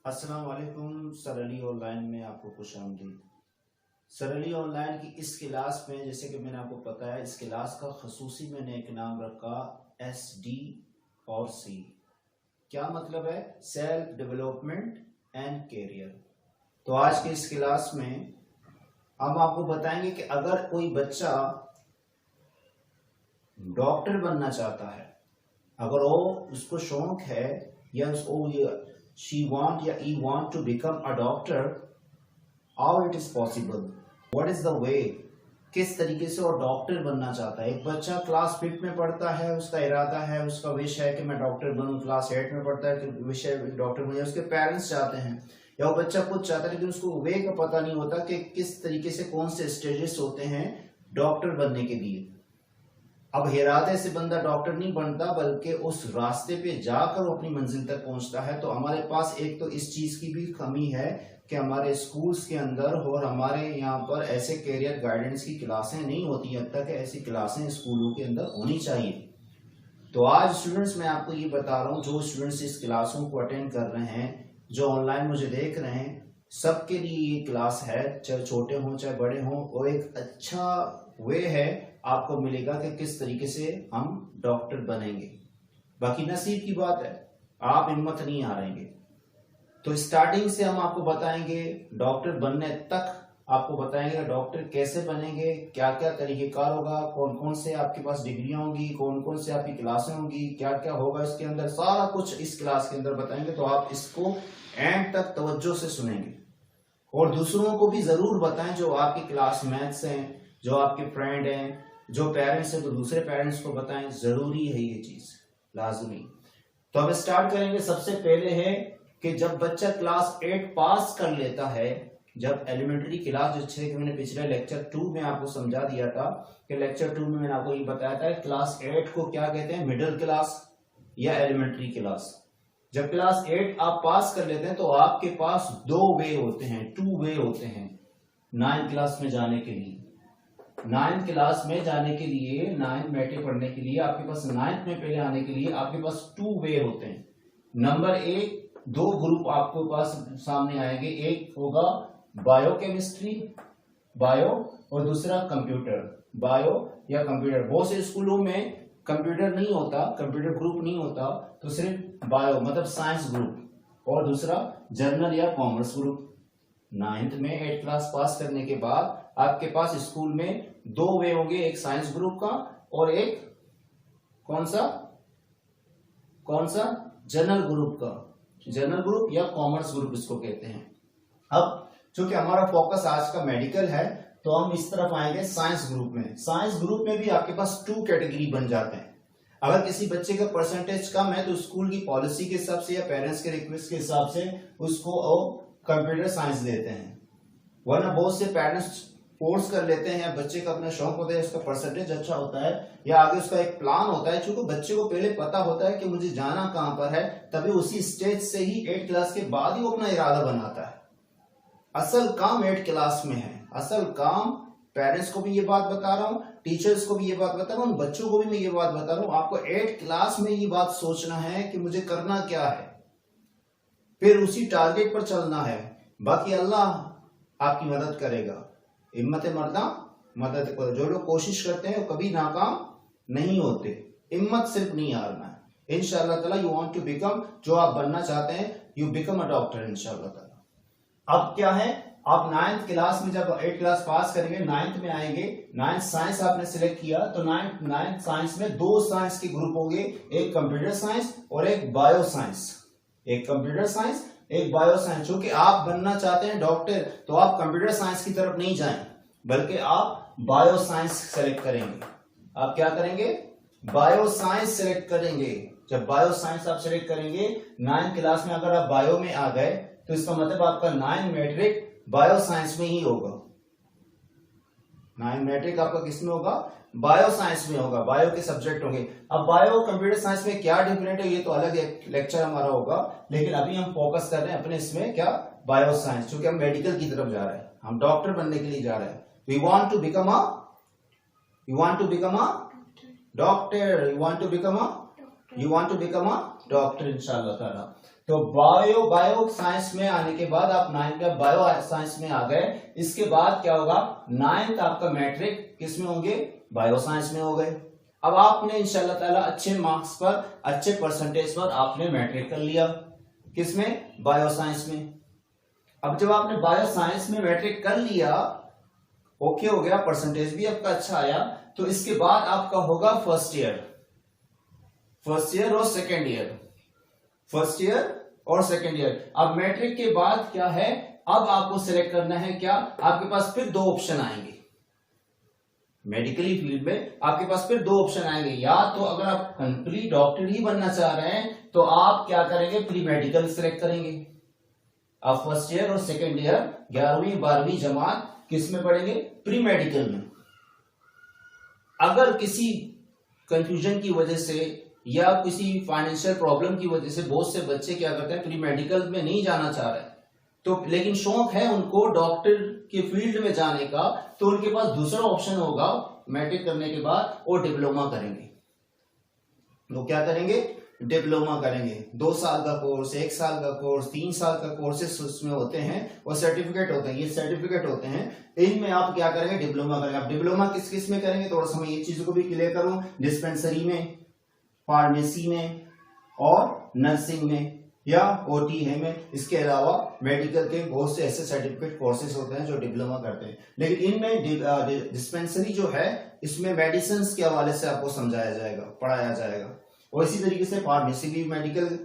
अस्सलाम वालेकुम। Sir Ali online में आपको खुशामदीद। सर अली ऑनलाइन की इस क्लास में जैसे कि मैंने आपको बताया, इस क्लास का खसूसी मैंने एक नाम रखा SD और C। क्या मतलब है? Self development and career. तो आज के इस क्लास में हम आपको बताएंगे कि अगर कोई बच्चा डॉक्टर बनना चाहता है, अगर वो उसको शौक है या उसको she want या he want to become a doctor, how it is possible, what is the way, किस तरीके से वो डॉक्टर बनना चाहता है। एक बच्चा क्लास 5 में पढ़ता है, उसका इरादा है, उसका विश है कि मैं डॉक्टर बनूं। क्लास 8 में पढ़ता है कि विश है डॉक्टर बनूं, उसके पेरेंट्स चाहते हैं या वो बच्चा खुद चाहता है, लेकिन उसको वे का पता नहीं होता कि किस तरीके से कौन से स्टेजेस होते हैं डॉक्टर बनने के लिए। अब इरादे से बंदा डॉक्टर नहीं बनता, बल्कि उस रास्ते पे जाकर वो अपनी मंजिल तक पहुंचता है। तो हमारे पास एक तो इस चीज की भी कमी है कि हमारे स्कूल्स के अंदर और हमारे यहाँ पर ऐसे कैरियर गाइडेंस की क्लासें नहीं होती। अब तक ऐसी क्लासें स्कूलों के अंदर होनी चाहिए। तो आज स्टूडेंट्स मैं आपको ये बता रहा हूँ, जो स्टूडेंट्स इस क्लासों को अटेंड कर रहे हैं, जो ऑनलाइन मुझे देख रहे हैं, सबके लिए ये क्लास है, चाहे छोटे हों चाहे बड़े हों, और एक अच्छा वे है आपको मिलेगा कि किस तरीके से हम डॉक्टर बनेंगे। बाकी नसीब की बात है, आप हिम्मत नहीं हारेंगे। तो स्टार्टिंग से हम आपको बताएंगे डॉक्टर बनने तक, आपको बताएंगे डॉक्टर कैसे बनेंगे, क्या क्या तरीकेकार होगा, कौन कौन से आपके पास डिग्रियां होंगी, कौन कौन से आपकी क्लासें होंगी, क्या क्या होगा इसके अंदर, सारा कुछ इस क्लास के अंदर बताएंगे। तो आप इसको एंड तक तवज्जो से सुनेंगे और दूसरों को भी जरूर बताएं, जो आपकी क्लासमेट्स हैं, जो आपके फ्रेंड हैं, जो पेरेंट्स हैं, तो दूसरे पेरेंट्स को बताएं। जरूरी है ये चीज, लाजमी। तो अब स्टार्ट करेंगे। सबसे पहले है कि जब बच्चा क्लास 8 पास कर लेता है, जब एलिमेंट्री क्लास जो 6 मैंने पिछले लेक्चर 2 में आपको समझा दिया था कि लेक्चर 2 में मैंने आपको ये बताया था क्लास 8 को क्या कहते हैं, मिडिल क्लास या एलिमेंट्री क्लास। जब क्लास 8 आप पास कर लेते हैं तो आपके पास 2 वे होते हैं, 2 वे होते हैं 9th क्लास में जाने के लिए। 9th क्लास में जाने के लिए, 9th मैट्रिक पढ़ने के लिए आपके पास 9th में पहले आने के लिए आपके पास 2 वे होते हैं। नंबर 1, 2 ग्रुप आपको पास सामने आएंगे। एक होगा बायोकेमिस्ट्री, बायो, और दूसरा कंप्यूटर, बायो या कंप्यूटर। बहुत से स्कूलों में कंप्यूटर नहीं होता, कंप्यूटर ग्रुप नहीं होता, तो सिर्फ बायो मतलब साइंस ग्रुप, और दूसरा जनरल या कॉमर्स ग्रुप। 9th में 8th क्लास पास करने के बाद आपके पास स्कूल में 2 वे होंगे, एक साइंस ग्रुप का और एक कौन सा जनरल ग्रुप का। जनरल ग्रुप या कॉमर्स ग्रुप इसको कहते हैं। अब चूंकि हमारा फोकस आज का मेडिकल है, तो हम इस तरफ आएंगे साइंस ग्रुप में। साइंस ग्रुप में भी आपके पास 2 कैटेगरी बन जाते हैं। अगर किसी बच्चे का परसेंटेज कम है तो स्कूल की पॉलिसी के हिसाब से या पेरेंट्स के रिक्वेस्ट के हिसाब से उसको कंप्यूटर साइंस देते हैं, वरना बहुत से पेरेंट्स फोर्स कर लेते हैं, या बच्चे का अपना शौक होता है, उसका परसेंटेज अच्छा होता है या आगे उसका एक प्लान होता है, चूंकि बच्चे को पहले पता होता है कि मुझे जाना कहां पर है, तभी उसी स्टेज से ही 8th क्लास के बाद ही वो अपना इरादा बनाता है। असल काम 8th क्लास में है। असल काम, पेरेंट्स को भी ये बात बता रहा हूं, टीचर्स को भी ये बात बता रहा हूं, बच्चों को भी मैं ये बात बता रहा हूं, आपको 8th क्लास में ये बात सोचना है कि मुझे करना क्या है, फिर उसी टारगेट पर चलना है। बाकी अल्लाह आपकी मदद करेगा। हिम्मत मर्दा मदद करो। जो लोग कोशिश करते हैं वो कभी नाकाम नहीं होते। हिम्मत सिर्फ नहीं हारना है। इंशाअल्लाह ताला यू वांट टू बिकम, जो आप बनना चाहते हैं, यू बिकम अ डॉक्टर इंशाअल्लाह ताला। अब क्या है, आप 9th क्लास में जब 8th क्लास पास करेंगे, 9th में आएंगे, 9th साइंस आपने सिलेक्ट किया, तो 9th साइंस में 2 साइंस के ग्रुप होंगे, एक कंप्यूटर साइंस और एक बायो साइंस। एक कंप्यूटर साइंस, एक बायो साइंस। चूंकि आप बनना चाहते हैं डॉक्टर, तो आप कंप्यूटर साइंस की तरफ नहीं जाएं, बल्कि आप बायो साइंस सेलेक्ट करेंगे। आप क्या करेंगे, बायो साइंस सेलेक्ट करेंगे। जब बायो साइंस आप सेलेक्ट करेंगे, 9th क्लास में अगर आप बायो में आ गए, तो इसका मतलब आपका 9th मैट्रिक बायो साइंस में ही होगा। 9th मैट्रिक आपका किस में होगा, बायो साइंस में होगा, बायो के सब्जेक्ट होंगे। अब बायो कंप्यूटर साइंस में क्या डिफरेंट है, ये तो अलग एक लेक्चर हमारा होगा, लेकिन अभी हम फोकस कर रहे हैं अपने इसमें क्या, बायो साइंस, क्योंकि हम मेडिकल की तरफ जा रहे हैं, हम डॉक्टर बनने के लिए जा रहे हैं। We want to become a doctor, you want to become a doctor इंशाअल्लाह ताला। तो बायो साइंस में आने के बाद आप 9th में बायो साइंस में आ गए, इसके बाद क्या होगा 9th आपका मैट्रिक किस में होंगे, बायो साइंस में हो गए। अब आपने इंशाल्लाह ताला अच्छे मार्क्स पर, अच्छे परसेंटेज पर आपने मैट्रिक कर लिया, किसमें, बायो साइंस में। अब जब आपने बायो साइंस में मैट्रिक कर लिया, ओके हो गया, परसेंटेज भी आपका अच्छा आया, तो इसके बाद आपका होगा फर्स्ट ईयर और सेकेंड ईयर, फर्स्ट ईयर और सेकेंड ईयर। अब मैट्रिक के बाद क्या है, अब आपको सिलेक्ट करना है क्या, आपके पास फिर दो ऑप्शन आएंगे मेडिकली फील्ड में, आपके पास फिर दो ऑप्शन आएंगे। या तो अगर आप कंप्लीट डॉक्टर ही बनना चाह रहे हैं तो आप क्या करेंगे, प्री मेडिकल सिलेक्ट करेंगे। आप फर्स्ट ईयर और सेकेंड ईयर 11वीं 12वीं जमात किस में पढ़ेंगे, प्री मेडिकल में। अगर किसी कंफ्यूजन की वजह से या किसी फाइनेंशियल प्रॉब्लम की वजह से बहुत से बच्चे क्या करते हैं, प्री मेडिकल में नहीं जाना चाह रहे तो, लेकिन शौक है उनको डॉक्टर के फील्ड में जाने का, तो उनके पास दूसरा ऑप्शन होगा मैट्रिक करने के बाद वो डिप्लोमा करेंगे। वो क्या करेंगे, डिप्लोमा करेंगे। 2 साल का कोर्स, 1 साल का कोर्स, 3 साल का कोर्सेस उसमें होते हैं और सर्टिफिकेट होते हैं, ये सर्टिफिकेट होते हैं। इनमें आप क्या करेंगे, डिप्लोमा करेंगे। आप डिप्लोमा किस किस में करेंगे, थोड़ा सा मैं ये चीजों को भी क्लियर करूं, डिस्पेंसरी में, फार्मेसी में और नर्सिंग में या ओटी है में। इसके अलावा मेडिकल के बहुत से ऐसे सर्टिफिकेट कोर्सेज होते हैं जो डिप्लोमा करते हैं। लेकिन इनमें डिस्पेंसरी जो है, इसमें मेडिसिन के हवाले से आपको समझाया जाएगा, पढ़ाया जाएगा। और इसी तरीके से फार्मेसी भी मेडिकल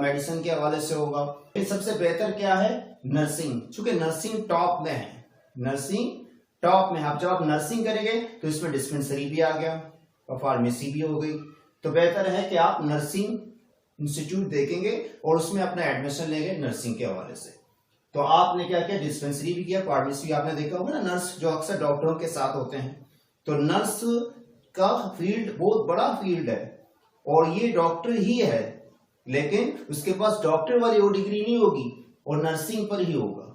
मेडिसिन के हवाले से होगा। फिर सबसे बेहतर क्या है, नर्सिंग, चूंकि नर्सिंग टॉप में है, नर्सिंग टॉप में। अब जब आप नर्सिंग करेंगे तो इसमें डिस्पेंसरी भी आ गया और फार्मेसी भी हो गई। तो बेहतर है कि आप नर्सिंग इंस्टीट्यूट देखेंगे और उसमें अपना एडमिशन लेंगे नर्सिंग के हवाले से। तो आपने क्या किया, डिस्पेंसरी भी किया, फार्मेसी भी। आपने देखा होगा ना, नर्स जो अक्सर डॉक्टरों के साथ होते हैं, तो नर्स का फील्ड बहुत बड़ा फील्ड है और ये डॉक्टर ही है, लेकिन उसके पास डॉक्टर वाली वो डिग्री नहीं होगी और नर्सिंग पर ही होगा।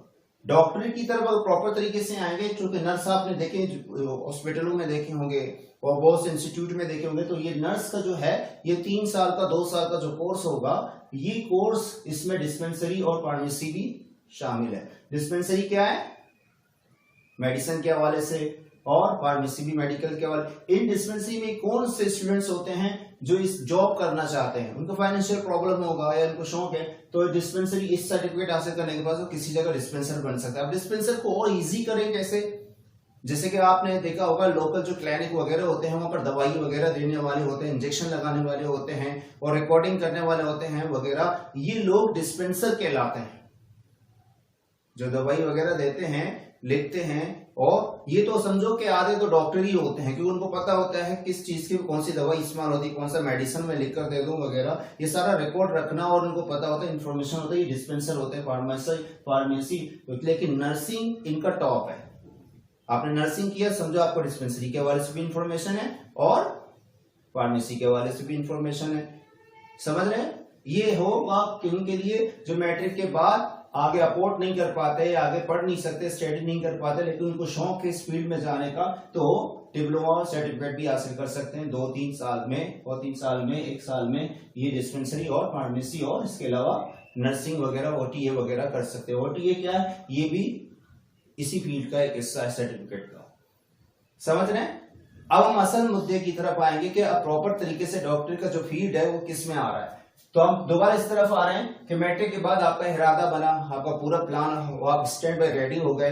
डॉक्टर की तरफ प्रॉपर तरीके से आएंगे, क्योंकि नर्स आपने देखे हॉस्पिटलों में देखे होंगे और बहुत से इंस्टीट्यूट में देखे होंगे, तो ये नर्स का जो है ये 3 साल का 2 साल का जो कोर्स होगा, ये कोर्स इसमें डिस्पेंसरी और फार्मेसी भी शामिल है। डिस्पेंसरी क्या है, मेडिसिन के हवाले से, और फार्मेसी भी मेडिकल के हवाले। इन डिस्पेंसरी में कौन से स्टूडेंट्स होते हैं जो इस जॉब करना चाहते हैं, उनको फाइनेंशियल प्रॉब्लम होगा या उनको शौक है, तो डिस्पेंसरी इस सर्टिफिकेट हासिल करने के बाद वो किसी जगह डिस्पेंसर बन सकता है। अब डिस्पेंसर को और इजी करें कैसे, जैसे कि आपने देखा होगा लोकल जो क्लिनिक वगैरह होते हैं वहां पर दवाई वगैरह देने वाले होते हैं, इंजेक्शन लगाने वाले होते हैं और रिकॉर्डिंग करने वाले होते हैं वगैरह, ये लोग डिस्पेंसर कहलाते हैं। जो दवाई वगैरह देते हैं, लिखते हैं, और ये तो समझो कि आधे तो डॉक्टर ही होते हैं, क्योंकि उनको पता होता है किस चीज की कौन सी दवाई इस्तेमाल होती है, कौन सा मेडिसिन में लिखकर दे दूं वगैरह, ये सारा रिकॉर्ड रखना और उनको पता होता है, इन्फॉर्मेशन होता है। ये डिस्पेंसर होते हैं, फार्मेसी। लेकिन नर्सिंग इनका टॉप है। आपने नर्सिंग किया, समझो आपको डिस्पेंसरी के हवाले से भी इंफॉर्मेशन है और फार्मेसी के हवाले से भी इंफॉर्मेशन है। समझ रहे हैं, ये होगा किन के लिए जो मैट्रिक के बाद आगे अफोर्ड नहीं कर पाते, आगे पढ़ नहीं सकते, स्टडी नहीं कर पाते, लेकिन उनको शौक है इस फील्ड में जाने का, तो डिप्लोमा सर्टिफिकेट भी हासिल कर सकते हैं 2-3 साल में, और 3 साल में, 1 साल में ये डिस्पेंसरी और फार्मेसी और इसके अलावा नर्सिंग वगैरह, ओटीए वगैरह कर सकते हैं। ओटीए क्या है, ये भी इसी फील्ड का एक हिस्सा है सर्टिफिकेट का। समझ रहे हैं। अब हम असल मुद्दे की तरफ आएंगे कि प्रॉपर तरीके से डॉक्टर का जो फील्ड है वो किस में आ रहा है। तो हम दोबारा इस तरफ आ रहे हैं कि मैट्रिक के बाद आपका इरादा बना, आपका पूरा प्लान, आप स्टैंड बाय रेडी हो गए,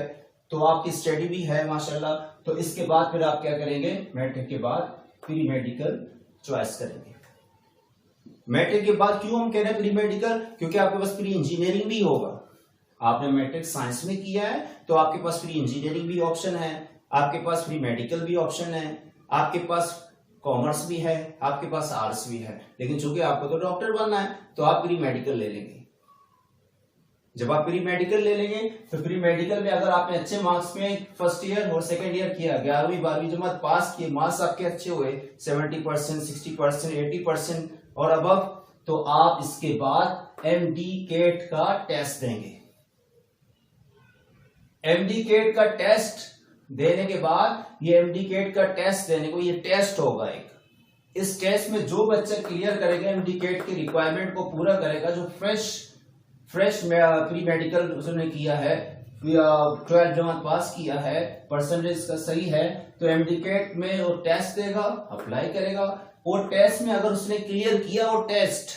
तो आपकी स्टडी भी है माशाल्लाह। तो इसके बाद फिर आप क्या करेंगे, मैट्रिक के बाद प्री मेडिकल चॉइस करेंगे। मैट्रिक के बाद क्यों हम कह रहे हैं प्री मेडिकल, क्योंकि आपके पास प्री इंजीनियरिंग भी होगा। आपने मैट्रिक साइंस में किया है तो आपके पास प्री इंजीनियरिंग भी ऑप्शन है, आपके पास प्री मेडिकल भी ऑप्शन है, आपके पास कॉमर्स भी है, आपके पास आर्ट्स भी है। लेकिन चूंकि आपको तो डॉक्टर बनना है तो आप प्री मेडिकल ले लेंगे। जब आप प्री मेडिकल ले लेंगे तो प्री मेडिकल में अगर आपने अच्छे मार्क्स में फर्स्ट ईयर और सेकंड ईयर किया, 11वीं 12वीं जमात पास किए, मार्क्स आपके अच्छे हुए 70%, 60%, 80% और अबव, तो आप इसके बाद एमडी केट का टेस्ट देंगे। एमडी केट का टेस्ट देने के बाद, ये एमडी केट का टेस्ट देने को, ये टेस्ट होगा एक, इस टेस्ट में जो बच्चा क्लियर करेगा, एमडी केट की रिक्वायरमेंट को पूरा करेगा, जो फ्रेश फ्रेश प्री मेडिकल उसने किया है, 12 जमात पास किया है, परसेंटेज का सही है, तो एमडीकेट में वो टेस्ट देगा, अप्लाई करेगा। वो टेस्ट में अगर उसने क्लियर किया, वो टेस्ट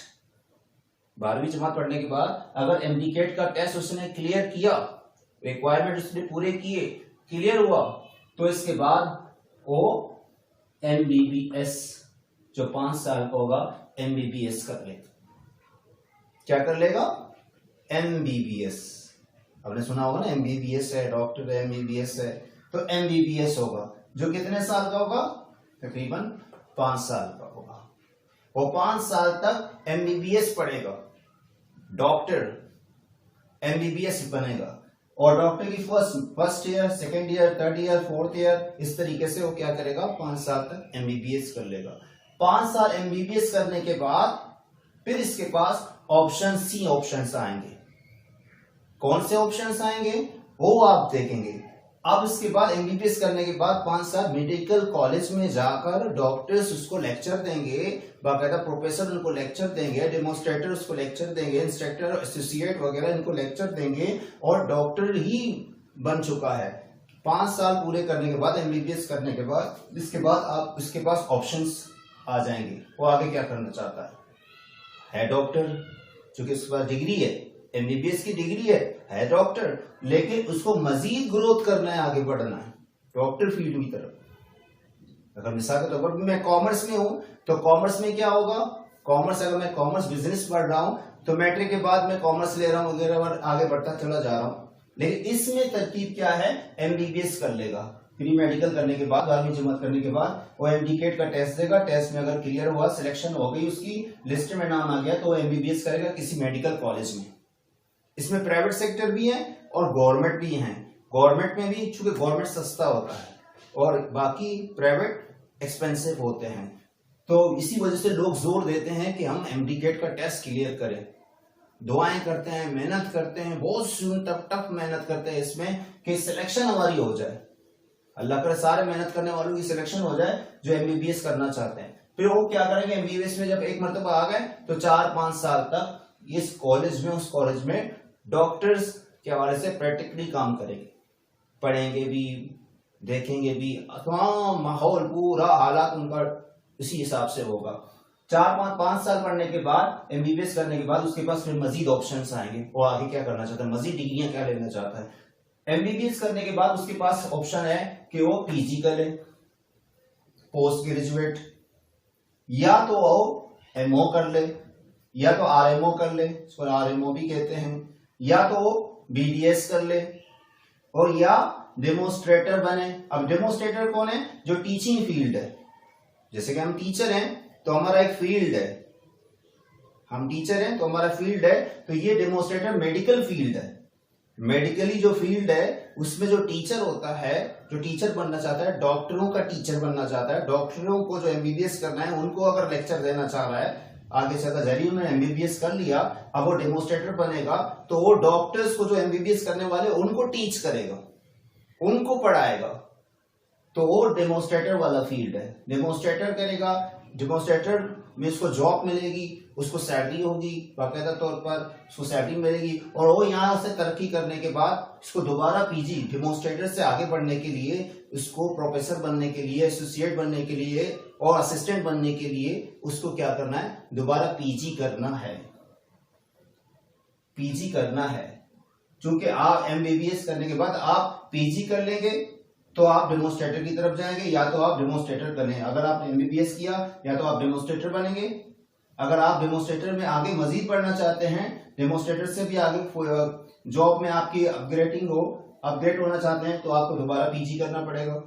12वीं जमात पढ़ने के बाद अगर एमडीकेट का टेस्ट उसने क्लियर किया, रिक्वायरमेंट उसने पूरे किए, क्लियर हुआ, तो इसके बाद वो एमबीबीएस जो 5 साल का होगा एमबीबीएस कर लेगा। क्या कर लेगा? एमबीबीएस। आपने सुना होगा ना, एमबीबीएस है, डॉक्टर है, एमबीबीएस है, तो एमबीबीएस होगा जो कितने साल का होगा? तकरीबन 5 साल का होगा। वो 5 साल तक एमबीबीएस पढ़ेगा, डॉक्टर एमबीबीएस बनेगा। और डॉक्टर की first year, second year, third year, fourth year, इस तरीके से वो क्या करेगा? 5 साल तक एमबीबीएस कर लेगा। 5 साल एमबीबीएस करने के बाद फिर इसके पास ऑप्शन सी ऑप्शंस आएंगे। कौन से ऑप्शंस आएंगे वो आप देखेंगे। अब इसके बाद एमबीबीएस करने के बाद 5 साल मेडिकल कॉलेज में जाकर डॉक्टर्स उसको लेक्चर देंगे, बाकायदा प्रोफेसर उनको लेक्चर देंगे, डेमोन्स्ट्रेटर उसको लेक्चर देंगे, इंस्ट्रक्टर, एसोसिएट वगैरह इनको लेक्चर देंगे, और डॉक्टर ही बन चुका है। 5 साल पूरे करने के बाद, एमबीबीएस करने के बाद, इसके बाद आप उसके पास ऑप्शंस आ जाएंगे। वो आगे क्या करना चाहता है डॉक्टर, चूंकि उसके पास डिग्री है, एमबीबीएस की डिग्री है डॉक्टर, लेकिन उसको मजीद ग्रोथ करना है, आगे बढ़ना है डॉक्टर फील्ड की तरफ। अगर मिसाल के तौर पर मैं कॉमर्स में हूं, तो कॉमर्स में क्या होगा? कॉमर्स, अगर मैं कॉमर्स बिजनेस पढ़ रहा हूं, तो मैट्रिक के बाद मैं कॉमर्स ले रहा हूं वगैरह, आगे बढ़ता चला जा रहा हूं। लेकिन इसमें तरतीब क्या है? एमबीबीएस कर लेगा, प्री मेडिकल करने के बाद, 12वीं जमात करने के बाद वो एमडीकेट का टेस्ट देगा। टेस्ट में अगर क्लियर हुआ, सिलेक्शन हो गई, उसकी लिस्ट में नाम आ गया, तो वो एमबीबीएस करेगा किसी मेडिकल कॉलेज में। इसमें प्राइवेट सेक्टर भी है और गवर्नमेंट भी है। गवर्नमेंट में भी, चूंकि गवर्नमेंट सस्ता होता है और बाकी प्राइवेट एक्सपेंसिव होते हैं, तो इसी वजह से लोग जोर देते हैं कि हम एमडीकेट का टेस्ट क्लियर करें। दुआएं करते हैं, मेहनत करते हैं, बहुत टफ मेहनत करते हैं इसमें कि सिलेक्शन हमारी हो जाए। अल्लाह करे सारे मेहनत करने वालों की सिलेक्शन हो जाए जो एमबीबीएस करना चाहते हैं। फिर वो क्या करेंगे? एमबीबीएस में जब एक मरतबा आ गए, तो 4-5 साल तक इस कॉलेज में, उस कॉलेज में डॉक्टर्स के हवाले से प्रैक्टिकली काम करेंगे, पढ़ेंगे भी, देखेंगे भी, तमाम माहौल, पूरा हालात उनका इसी हिसाब से होगा। 4-5 साल पढ़ने के बाद, एमबीबीएस करने के बाद, उसके पास फिर मजीद ऑप्शंस आएंगे। वो आगे क्या करना चाहता है, मजीद डिग्रियां क्या लेना चाहता है। एमबीबीएस करने के बाद उसके पास ऑप्शन है कि वो पीजी कर ले, पोस्ट ग्रेजुएट, या तो वो एमओ कर ले, या तो आरएमओ कर ले, इसको आरएमओ भी कहते हैं, या तो वो बीडीएस कर ले, और या डेमोन्स्ट्रेटर बने। अब डेमोन्स्ट्रेटर कौन है? जो टीचिंग फील्ड है। जैसे कि हम टीचर हैं तो हमारा एक फील्ड है, हम टीचर हैं तो हमारा फील्ड है, तो ये डेमोन्स्ट्रेटर मेडिकल फील्ड है। मेडिकली जो फील्ड है उसमें जो टीचर होता है, जो टीचर बनना चाहता है, डॉक्टरों का टीचर बनना चाहता है, डॉक्टरों को जो एमबीबीएस करना है उनको अगर लेक्चर देना चाह रहा है, आगे चलकर जरिए उन्होंने एमबीबीएस कर लिया, अब वो डेमोन्स्ट्रेटर बनेगा, तो वो डॉक्टर्स को जो एमबीबीएस करने वाले उनको टीच करेगा, उनको पढ़ाएगा, तो वो डेमोन्स्ट्रेटर वाला फील्ड है। डेमोन्स्ट्रेटर करेगा, डेमोन्स्ट्रेटर में उसको जॉब मिलेगी, उसको सैलरी होगी, बाकायदा तौर पर उसको सैलरी मिलेगी, और वो यहाँ से तरक्की करने के बाद इसको दोबारा पीजी, डेमोन्स्ट्रेटर से आगे बढ़ने के लिए, उसको प्रोफेसर बनने के लिए, एसोसिएट बनने के लिए और असिस्टेंट बनने के लिए उसको क्या करना है? दोबारा पीजी करना है, पीजी करना है। चूंकि आप एमबीबीएस करने के बाद आप पीजी कर लेंगे तो आप डेमोन्स्ट्रेटर की तरफ जाएंगे, या तो आप डेमोन्स्ट्रेटर बने। अगर आप एमबीबीएस किया, या तो आप डेमोन्स्ट्रेटर बनेंगे। अगर आप डेमोन्स्ट्रेटर में आगे मजीद पढ़ना चाहते हैं, डेमोन्स्ट्रेटर से भी आगे जॉब में आपकी अपग्रेडिंग हो, अपग्रेड होना चाहते हैं, तो आपको दोबारा पीजी करना पड़ेगा,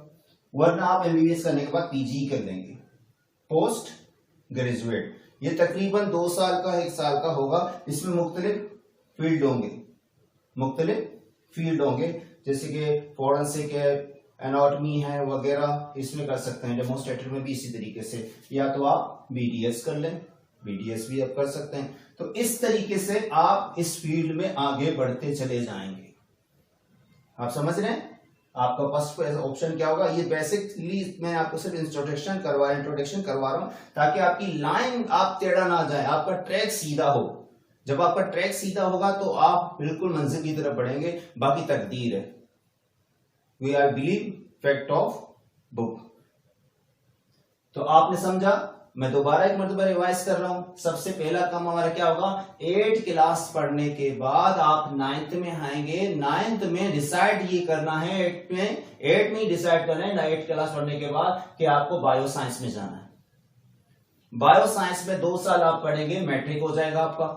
वरना आप एमबीबीएस करने के बाद पीजी कर देंगे, पोस्ट ग्रेजुएट। ये तकरीबन 2 साल का, 1 साल का होगा। इसमें मुख्तलिफ फील्ड होंगे, मुख्तलिफ फील्ड होंगे, जैसे कि फॉरेंसिक है, एनाटॉमी है वगैरह, इसमें कर सकते हैं। डेमोन्स्ट्रेटर में भी इसी तरीके से, या तो आप बीडीएस कर लें, बीडीएस भी आप कर सकते हैं। तो इस तरीके से आप इस फील्ड में आगे बढ़ते चले जाएंगे। आप समझ रहे हैं? आपका फर्स्ट ऑप्शन क्या होगा? ये बेसिकली मैं आपको सिर्फ इंट्रोडक्शन करवा रहा हूं, ताकि आपकी लाइन, आप टेढ़ा ना जाए, आपका ट्रैक सीधा हो। जब आपका ट्रैक सीधा होगा तो आप बिल्कुल मंजिल की तरफ बढ़ेंगे, बाकी तकदीर है। We are believe fact of book. तो आपने समझा, मैं दोबारा एक मरतबा रिवाइज कर रहा हूं। सबसे पहला काम हमारा क्या होगा, 8 क्लास पढ़ने के बाद आप 9th में आएंगे। 9th में डिसाइड ये करना है, 8 में डिसाइड करना है 8 क्लास पढ़ने के बाद कि आपको बायो साइंस में जाना है। बायो साइंस में 2 साल आप पढ़ेंगे, मैट्रिक हो जाएगा आपका।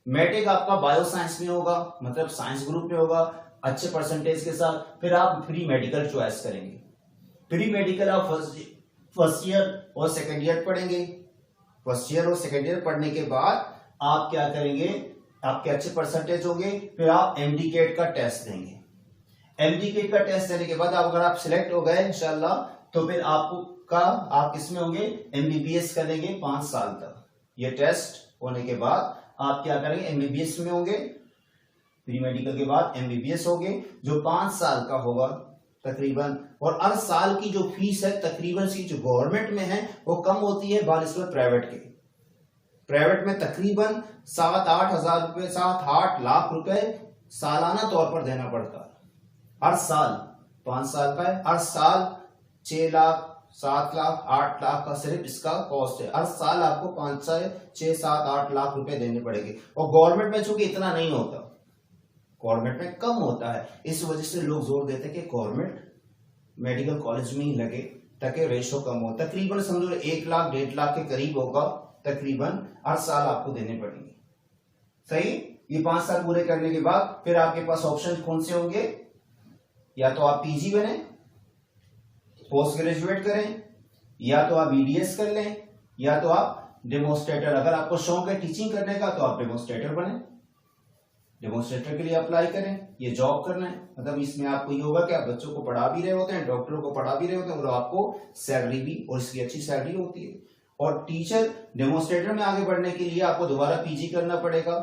मैट्रिक आपका बायो साइंस में होगा, मतलब साइंस ग्रुप में होगा अच्छे परसेंटेज के साथ। फिर आप प्री मेडिकल चॉइस करेंगे। प्री मेडिकल आप फर्स्ट ईयर और सेकेंड ईयर पढ़ेंगे। फर्स्ट ईयर और सेकेंड ईयर पढ़ने के बाद आप क्या करेंगे, आपके अच्छे परसेंटेज होंगे, फिर आप एमडी-कैट का टेस्ट देंगे। एमडी-कैट का टेस्ट देने के बाद अगर आप सिलेक्ट हो गए इंशाल्लाह, तो फिर आप किसमें होंगे, एमबीबीएस करेंगे 5 साल तक। ये टेस्ट होने के बाद आप क्या करेंगे, एमबीबीएस में होंगे। प्री मेडिकल के बाद एमबीबीएस होंगे, जो 5 साल का होगा तकरीबन। और हर साल की जो फीस है तकरीबन सी जो गवर्नमेंट में है वो कम होती है बानिस्बत प्राइवेट के। प्राइवेट में तकरीबन 7-8 हजार रुपए, 7-8 लाख रुपए सालाना तौर पर देना पड़ता है हर साल। 5 साल का है, हर साल 6 लाख, 7 लाख, 8 लाख का सिर्फ इसका कॉस्ट है। हर साल आपको 5 से 6, 7, 8 लाख रुपए देने पड़ेंगे। और गवर्नमेंट में चूंकि इतना नहीं होता, गवर्नमेंट में कम होता है, इस वजह से लोग जोर देते हैं कि गवर्नमेंट मेडिकल कॉलेज में ही लगे ताकि रेशो कम हो। तकरीबन समझो 1 लाख 1.5 लाख के करीब होगा तकरीबन, हर साल आपको देने पड़ेंगे। सही। ये 5 साल पूरे करने के बाद फिर आपके पास ऑप्शन कौन से होंगे, या तो आप पीजी बने, पोस्ट ग्रेजुएट करें, या तो आप बीडीएस कर लें, या तो आप डेमोस्ट्रेटर। अगर आपको शौक है टीचिंग करने का तो आप डेमोस्ट्रेटर बने, डेमोस्ट्रेटर के लिए अप्लाई करें। ये जॉब करना है, मतलब इसमें आपको ये होगा कि आप बच्चों को पढ़ा भी रहे होते हैं, डॉक्टरों को पढ़ा भी रहे होते हैं, और आपको सैलरी भी, और इसकी अच्छी सैलरी होती है। और टीचर डेमोस्ट्रेटर में आगे बढ़ने के लिए आपको दोबारा पीजी करना पड़ेगा,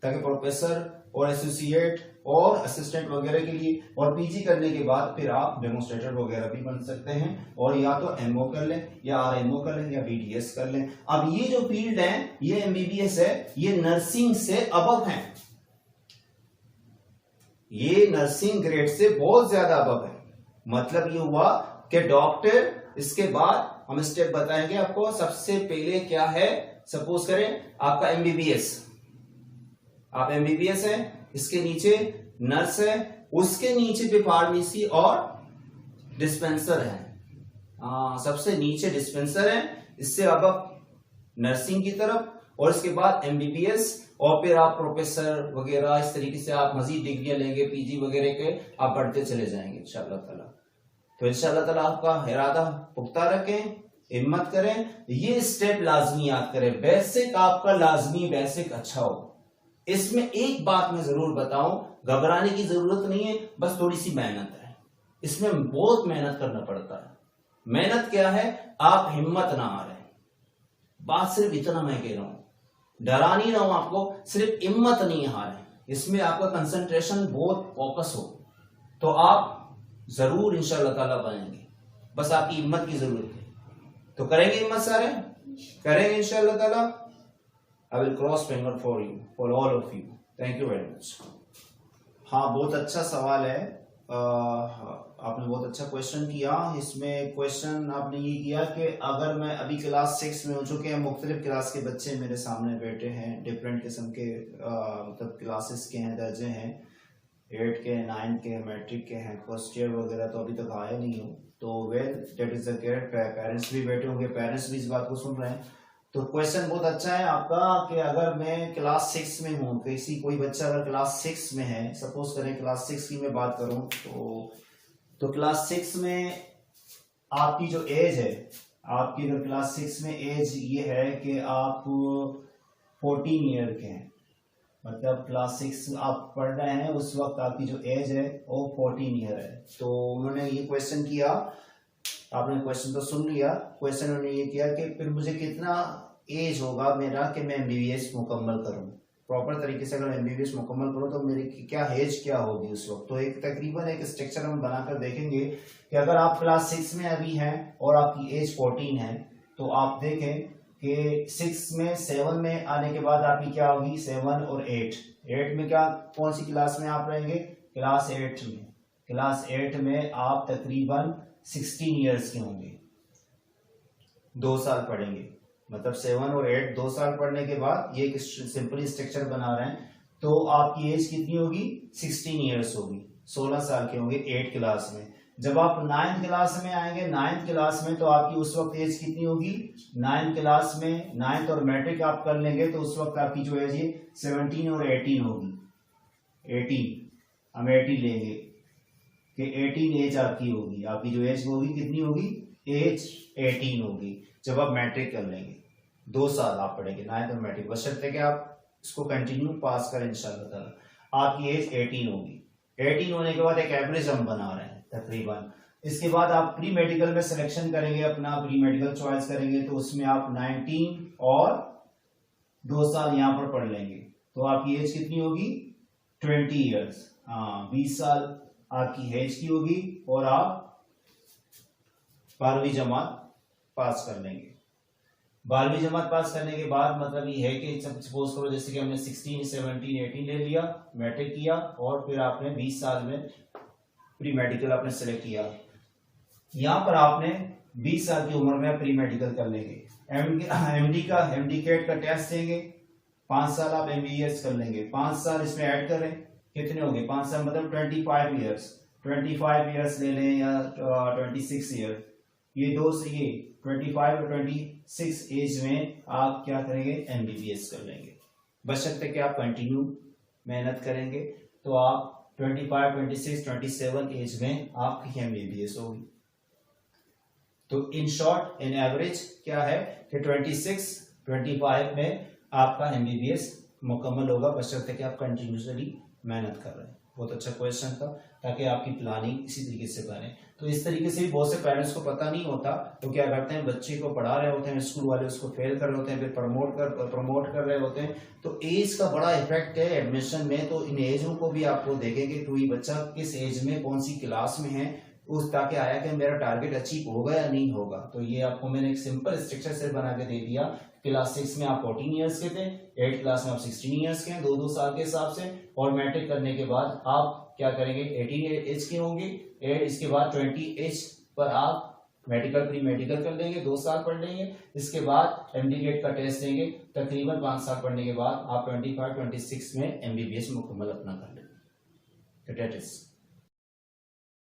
ताकि प्रोफेसर और एसोसिएट और असिस्टेंट वगैरह के लिए। और पीजी करने के बाद फिर आप डेमोस्ट्रेटर वगैरह भी बन सकते हैं, और या तो एमओ कर लें, या आरएमओ कर लें, या बीडीएस कर लें। अब ये जो फील्ड है, ये एमबीबीएस है, ये नर्सिंग से अबव है, ये नर्सिंग ग्रेड से बहुत ज्यादा अबव है। मतलब ये हुआ कि डॉक्टर, इसके बाद हम स्टेप बताएंगे आपको। सबसे पहले क्या है, सपोज करें आपका एमबीबीएस, आप एमबीबीएस है, इसके नीचे नर्स है, उसके नीचे पे फार्मेसी और डिस्पेंसर है। सबसे नीचे डिस्पेंसर है, इससे अब नर्सिंग की तरफ, और इसके बाद एमबीबीएस, और फिर आप प्रोफेसर वगैरह, इस तरीके से आप मजीद डिग्रियां लेंगे पीजी वगैरह के, आप बढ़ते चले जाएंगे इंशाअल्लाह ताला। तो इंशाअल्लाह ताला आपका इरादा पुख्ता रखें, हिम्मत करें, ये स्टेप लाजमी याद करें। बेसिक आपका लाजमी बेसिक अच्छा हो। इसमें एक बात मैं जरूर बताऊं, घबराने की जरूरत नहीं है, बस थोड़ी सी मेहनत है। इसमें बहुत मेहनत करना पड़ता है। मेहनत क्या है, आप हिम्मत ना हारें। बात सिर्फ इतना मैं कह रहा हूं, डरा नहीं रहा हूं आपको, सिर्फ हिम्मत नहीं हारें। इसमें आपका कंसंट्रेशन बहुत फोकस हो तो आप जरूर इंशाअल्लाह ताला बनेंगे। बस आपकी हिम्मत की जरूरत है। तो करेंगे हिम्मत, सारे करेंगे इंशाअल्लाह ताला। I will cross finger for you, for all of you. Thank you very much. हाँ, बहुत अच्छा सवाल है। आपने बहुत अच्छा क्वेश्चन किया। इसमें क्वेश्चन आपने ये किया कि अगर मैं अभी क्लास 6 में हो चुके हैं, मुख्तलिफ क्लास के बच्चे मेरे सामने बैठे हैं, डिफरेंट किस्म के मतलब क्लासेस के हैं, दर्जे हैं, 8 के, 9 के, मैट्रिक के हैं, फर्स्ट ईयर वगैरह तो अभी तक आए नहीं हो। तो well that is the correct. Parents भी बैठे होंगे, पेरेंट्स भी इस बात को सुन रहे हैं। तो क्वेश्चन बहुत अच्छा है आपका कि अगर मैं क्लास 6 में हूँ, कोई बच्चा अगर क्लास 6 में है, सपोज करें क्लास 6 की मैं बात करूं, तो क्लास 6 में आपकी जो एज है, आपकी अगर क्लास 6 में एज ये है कि आप 14 ईयर के हैं, मतलब क्लास 6 आप पढ़ रहे हैं, उस वक्त आपकी जो एज है वो 14 ईयर है। तो उन्होंने ये क्वेश्चन किया, आपने क्वेश्चन तो सुन लिया। क्वेश्चन उन्होंने ये किया कि फिर मुझे कितना एज होगा मेरा कि मैं एमबीबीएस मुकम्मल करूं, प्रॉपर तरीके से अगर एमबीबीएस मुकम्मल करूं तो मेरी क्या एज क्या होगी उस वक्त। तो एक तकरीबन एक स्ट्रक्चर हम बनाकर देखेंगे कि अगर आप क्लास 6 में अभी हैं और आपकी एज 14 है, तो आप देखें कि 6 में 7 में आने के बाद आपकी क्या होगी 7 और 8 में क्या कौन सी क्लास में आप रहेंगे क्लास 8 में। क्लास 8 में आप तकरीबन 16 ईयर्स के होंगे, 2 साल पढ़ेंगे, मतलब 7 और 8 2 साल पढ़ने के बाद ये सिंपली स्ट्रक्चर बना रहे हैं, तो आपकी एज कितनी होगी 16 ईयर्स होगी, 16 साल के होंगे 8 क्लास में। जब आप 9th क्लास में आएंगे 9th क्लास में तो आपकी उस वक्त एज कितनी होगी 9th क्लास में, 9th और मैट्रिक आप कर लेंगे तो उस वक्त आपकी जो एज है 17 और 18 होगी। 18 हम 18 लेंगे कि 18 एज आपकी होगी, आपकी जो एज होगी कितनी होगी एज 18 होगी जब आप मैट्रिक कर लेंगे। 2 साल आप पढ़ेंगे 9th और मैट्रिक, बशर्ते कि आप इसको कंटिन्यू पास करें इंशाल्लाह ताला। आपकी एज 18 होगी। 18 होने के बाद एक एवरेज हम बना रहे हैं तकरीबन। इसके बाद आप प्री मेडिकल में सिलेक्शन करेंगे, अपना प्री मेडिकल चॉइस करेंगे, तो उसमें आप 19 और 2 साल यहां पर पढ़ लेंगे, तो आपकी एज कितनी होगी 20 ईयर्स। हाँ 20 साल आपकी एज की होगी और आप 12वीं जमात पास कर लेंगे। 12वीं जमात पास करने के बाद मतलब ये है कि सपोज करो जैसे कि हमने 16, 17, 18 ले लिया, मैट्रिक किया और फिर आपने 20 साल में प्री मेडिकल आपने सेलेक्ट किया। यहां पर आपने 20 साल की उम्र में प्री मेडिकल कर लेंगे, एमडी कैट का टेस्ट देंगे, 5 साल आप एमबीबीएस कर लेंगे। 5 साल इसमें ऐड करें, कितने हो गए 5 साल मतलब 25 ईयर्स, 25 ईयर्स ले लें या 26 ईयर, ये 2 से ये 25 और 26 एज में आप क्या करेंगे एमबीबीएस कर लेंगे। बशर्ते कि आप कंटिन्यू मेहनत करेंगे तो आप 25, 26, 27 एज में आपकी एमबीबीएस होगी। तो इन शॉर्ट इन एवरेज क्या है कि 26, 25 में आपका एमबीबीएस मुकम्मल होगा, बशर्ते कि आप कंटिन्यूसली मेहनत कर रहे हैं। बहुत अच्छा क्वेश्चन था, ताकि आपकी प्लानिंग इसी तरीके से बने। तो इस तरीके से भी बहुत से पेरेंट्स को पता नहीं होता, तो क्या करते हैं बच्चे को पढ़ा रहे होते हैं, स्कूल वाले उसको फेल कर रहे होते हैं, फिर प्रमोट कर रहे होते हैं। तो एज का बड़ा इफेक्ट है एडमिशन में, तो इन एजों को भी आपको देखेंगे कि बच्चा किस एज में कौन सी क्लास में है, उस ताकि आया कि मेरा टारगेट अचीव होगा या नहीं होगा। तो ये आपको मैंने एक सिंपल स्ट्रक्चर से बना के दे दिया। क्लास 6 में आप 14 ईयर्स के थे, 8 क्लास में आप 16 ईयर्स के हैं, 2-2 साल के हिसाब से, और मैट्रिक करने के बाद आप क्या करेंगे 18 एज के होंगे, इसके बाद 20 एज पर आप मेडिकल प्री मेडिकल कर लेंगे, 2 साल पढ़ लेंगे, इसके बाद एमडी का टेस्ट देंगे, तकरीबन 5 साल पढ़ने के बाद आप 25, 26 में एमबीबीएस मुकम्मल अपना कर लेंगे।